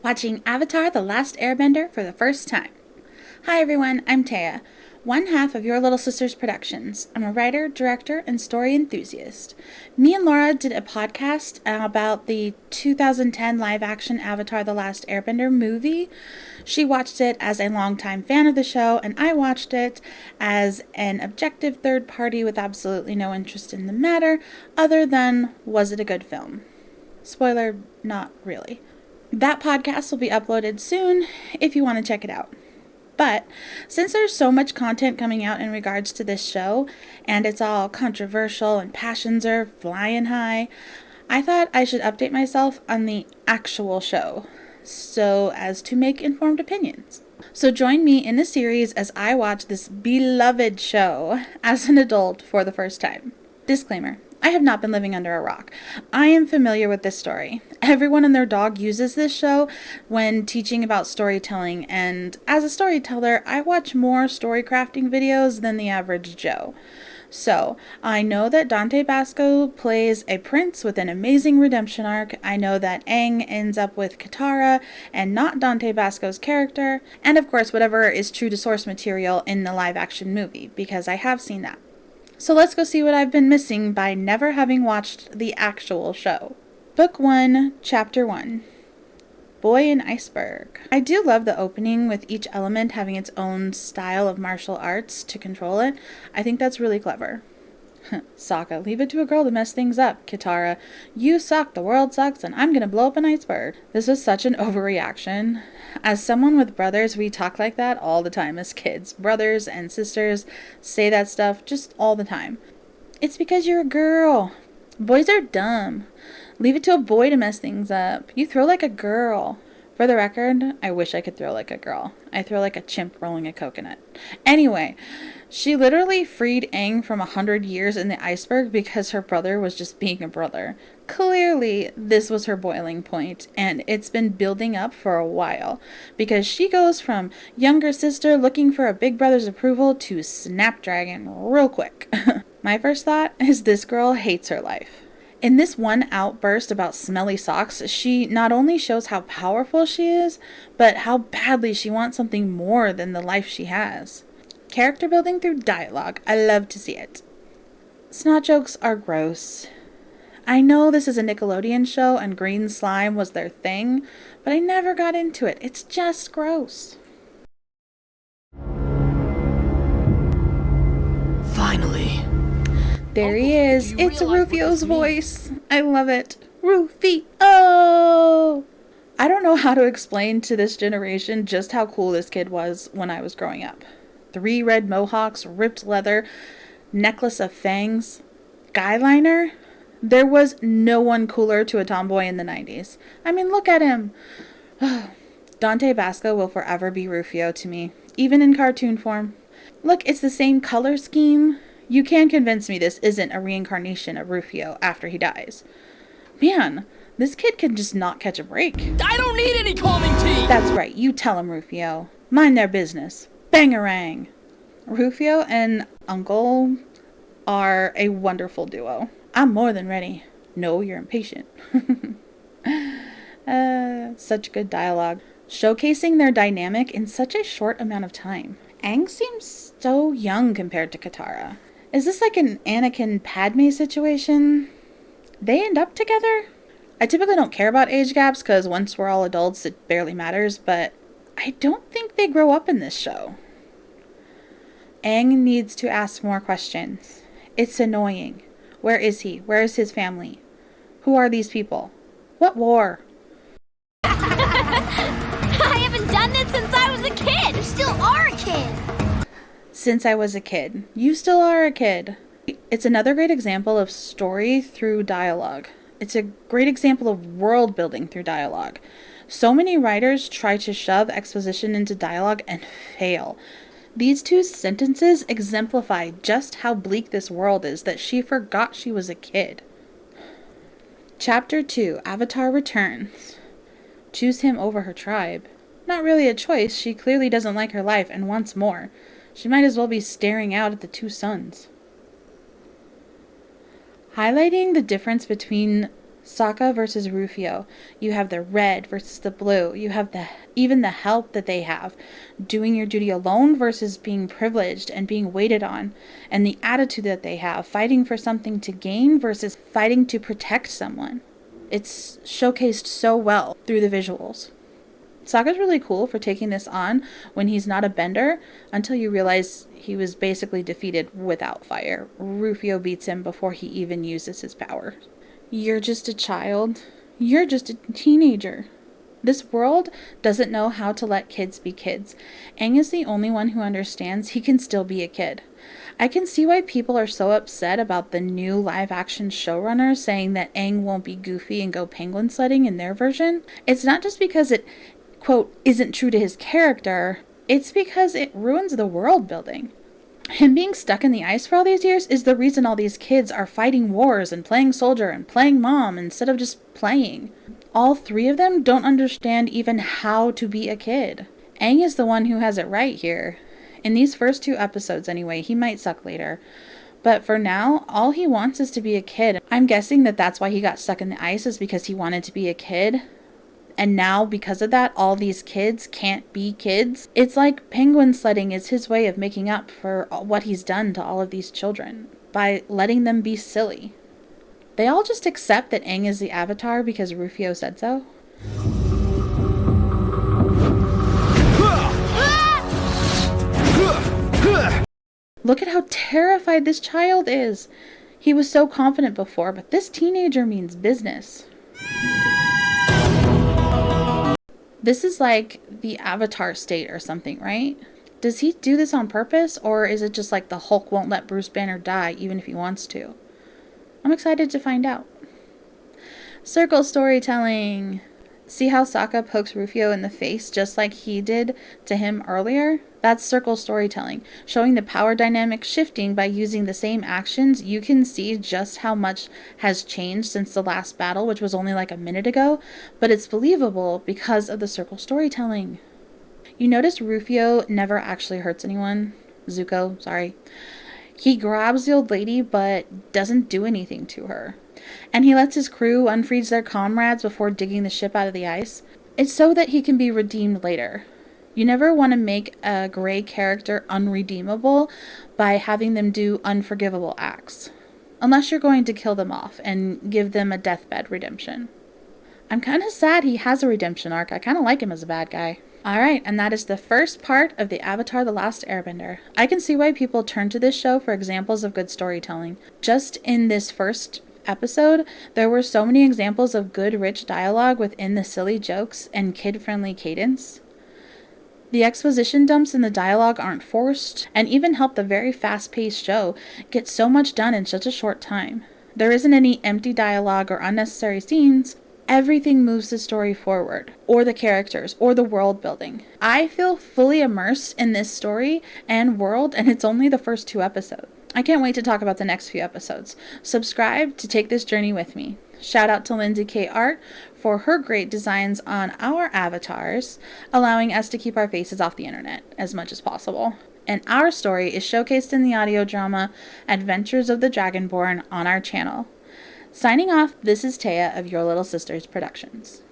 watching Avatar: The Last Airbender for the first time. Hi everyone, I'm Taya, one half of Your Little Sisters Productions. I'm a writer, director, and story enthusiast. Me and Laura did a podcast about the 2010 live-action Avatar: The Last Airbender movie. She watched it as a longtime fan of the show, and I watched it as an objective third party with absolutely no interest in the matter, other than, was it a good film? Spoiler, not really. That podcast will be uploaded soon if you want to check it out. But since there's so much content coming out in regards to this show, and it's all controversial and passions are flying high, I thought I should update myself on the actual show, so as to make informed opinions. So join me in the series as I watch this beloved show as an adult for the first time. Disclaimer. I have not been living under a rock. I am familiar with this story. Everyone and their dog uses this show when teaching about storytelling, and as a storyteller, I watch more story crafting videos than the average Joe. So, I know that Dante Basco plays a prince with an amazing redemption arc. I know that Aang ends up with Katara and not Dante Basco's character, and of course whatever is true to source material in the live action movie, because I have seen that. So let's go see what I've been missing by never having watched the actual show. Book 1, Chapter 1. Boy in Iceberg. I do love the opening with each element having its own style of martial arts to control it. I think that's really clever. Sokka, leave it to a girl to mess things up. Katara, you suck, the world sucks, and I'm gonna blow up an iceberg. This was such an overreaction. As someone with brothers, we talk like that all the time as kids. Brothers and sisters say that stuff just all the time. It's because you're a girl. Boys are dumb. Leave it to a boy to mess things up. You throw like a girl. For the record, I wish I could throw like a girl. I throw like a chimp rolling a coconut. Anyway, she literally freed Aang from 100 years in the iceberg because her brother was just being a brother. Clearly, this was her boiling point, and it's been building up for a while, because she goes from younger sister looking for a big brother's approval to Snapdragon real quick. My first thought is this girl hates her life. In this one outburst about smelly socks, she not only shows how powerful she is, but how badly she wants something more than the life she has. Character building through dialogue. I love to see it. Snot jokes are gross. I know this is a Nickelodeon show and green slime was their thing, but I never got into it. It's just gross. Finally. There he is. Do you It's realize what Rufio's this voice. I love it. Rufio! I don't know how to explain to this generation just how cool this kid was when I was growing up. 3 red mohawks, ripped leather, necklace of fangs, guy liner. There was no one cooler to a tomboy in the 90s. I mean, look at him. Dante Basco will forever be Rufio to me, even in cartoon form. Look, it's the same color scheme. You can convince me this isn't a reincarnation of Rufio after he dies. Man, this kid can just not catch a break. I don't need any calming tea! That's right, you tell him, Rufio. Mind their business. Bangarang. Rufio and Uncle are a wonderful duo. I'm more than ready. No, you're impatient. Such good dialogue. Showcasing their dynamic in such a short amount of time. Aang seems so young compared to Katara. Is this like an Anakin Padme situation? They end up together? I typically don't care about age gaps because once we're all adults it barely matters, but I don't think they grow up in this show. Aang needs to ask more questions. It's annoying. Where is he? Where is his family? Who are these people? What war? I haven't done this since I was a kid. You still are a kid. Since I was a kid. You still are a kid. It's another great example of story through dialogue. It's a great example of world building through dialogue. So many writers try to shove exposition into dialogue and fail. These 2 sentences exemplify just how bleak this world is that she forgot she was a kid. Chapter 2, Avatar Returns. Choose him over her tribe. Not really a choice. She clearly doesn't like her life and wants more. She might as well be staring out at the 2 suns. Highlighting the difference between Sokka versus Rufio. You have the red versus the blue. You have even the help that they have. Doing your duty alone versus being privileged and being waited on. And the attitude that they have. Fighting for something to gain versus fighting to protect someone. It's showcased so well through the visuals. Sokka's really cool for taking this on when he's not a bender until you realize he was basically defeated without fire. Rufio beats him before he even uses his power. You're just a child. You're just a teenager. This world doesn't know how to let kids be kids. Aang is the only one who understands he can still be a kid. I can see why people are so upset about the new live-action showrunners saying that Aang won't be goofy and go penguin sledding in their version. It's not just because it, quote, isn't true to his character. It's because it ruins the world building. Him being stuck in the ice for all these years is the reason all these kids are fighting wars and playing soldier and playing mom instead of just playing. All three of them don't understand even how to be a kid. Aang is the one who has it right here. In these first 2 episodes anyway, he might suck later. But for now, all he wants is to be a kid. I'm guessing that that's why he got stuck in the ice, is because he wanted to be a kid. And now, because of that, all these kids can't be kids. It's like penguin sledding is his way of making up for what he's done to all of these children by letting them be silly. They all just accept that Aang is the Avatar because Rufio said so. Look at how terrified this child is. He was so confident before, but this teenager means business. This is like the Avatar state or something, right? Does he do this on purpose, or is it just like the Hulk won't let Bruce Banner die even if he wants to? I'm excited to find out. Circle storytelling. See how Sokka pokes Rufio in the face just like he did to him earlier? That's circle storytelling, showing the power dynamic shifting by using the same actions. You can see just how much has changed since the last battle, which was only like a minute ago, but it's believable because of the circle storytelling. You notice Rufio never actually hurts anyone. Zuko, sorry. He grabs the old lady but doesn't do anything to her. And he lets his crew unfreeze their comrades before digging the ship out of the ice. It's so that he can be redeemed later. You never want to make a gray character unredeemable by having them do unforgivable acts. Unless you're going to kill them off and give them a deathbed redemption. I'm kind of sad he has a redemption arc. I kind of like him as a bad guy. Alright, and that is the first part of the Avatar: The Last Airbender. I can see why people turn to this show for examples of good storytelling. Just in this first episode, there were so many examples of good, rich dialogue within the silly jokes and kid-friendly cadence. The exposition dumps in the dialogue aren't forced, and even help the very fast-paced show get so much done in such a short time. There isn't any empty dialogue or unnecessary scenes. Everything moves the story forward, or the characters, or the world building. I feel fully immersed in this story and world, and it's only the first 2 episodes. I can't wait to talk about the next few episodes. Subscribe to take this journey with me. Shout out to Lindsay K. Art for her great designs on our avatars, allowing us to keep our faces off the internet as much as possible. And our story is showcased in the audio drama Adventures of the Dragonborn on our channel. Signing off, this is Taya of Your Little Sisters Productions.